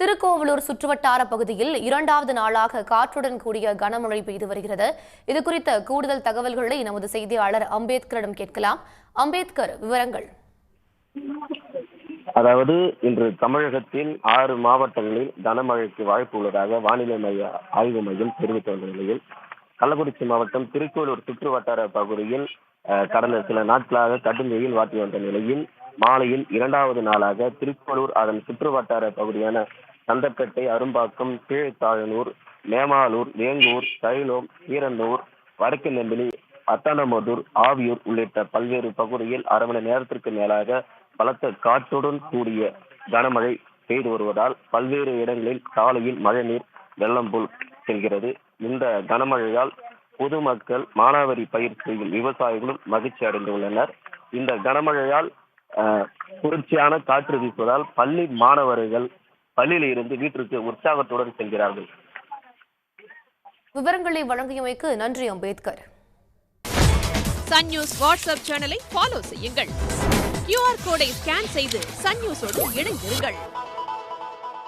திருக்கோவிலூர் சுற்றுவட்டார பகுதியில் இரண்டாவது நாளாக காற்றுடன் கூடிய கனமழை பெய்து வருகிறது. இதுகுறித்த கூடுதல் தகவல்களை நமது செய்தியாளர் அம்பேத்கரிடம் கேட்கலாம். அம்பேத்கர், விவரங்கள். அதாவது இன்று தமிழகத்தில் 6 மாவட்டங்களில் கனமழைக்கு வாய்ப்பு உள்ளதாக வானிலை ஆய்வு மையம் தெரிவித்து வந்த நிலையில் கள்ளக்குறிச்சி மாவட்டம் திருக்கோவிலூர் சுற்று வட்டார பகுதியில் கடந்த சில நாட்களாக கடும் வெயில் வாட்டி வந்த நிலையில் மாலையில் இரண்டாவது நாளாக திருக்கோவிலூர் அதன் சுற்று வட்டார பகுதியான சந்தப்பேட்டை, அரும்பாக்கம், கீழ்த்தாழனூர், மேமாலூர், வேங்கூர், தைலோம், ஈரனூர், வடக்கு நெம்பிலி, அத்தானமதூர், ஆவியூர் உள்ளிட்ட பல்வேறு பகுதியில் அரை மணி நேரத்திற்கு மேலாக பலத்த காற்றுடன் கூடிய கனமழை பெய்து வருவதால் பல்வேறு இடங்களில் சாலையில் மழைநீர் வெள்ளம் போல் செல்கிறது. இந்த கனமழையால் பொதுமக்கள், மானாவாரி பயிர் செய்யும் விவசாயிகளும் மகிழ்ச்சி அடைந்துள்ளனர். இந்த கனமழையால் குளிர்ச்சியான காற்று வீசுவதால் பள்ளி மாணவர்கள் பள்ளியில் இருந்து வீட்டிற்கு உற்சாகத்துடன் செல்கிறார்கள். விவரங்களை வழங்கியமைக்கு நன்றி அம்பேத்கர். சன் நியூஸ் வாட்ஸ்அப் சேனலை ஃபாலோ செய்யுங்கள். QR கோடை ஸ்கேன் செய்து சன் நியூஸோடு இணைந்திருங்கள்.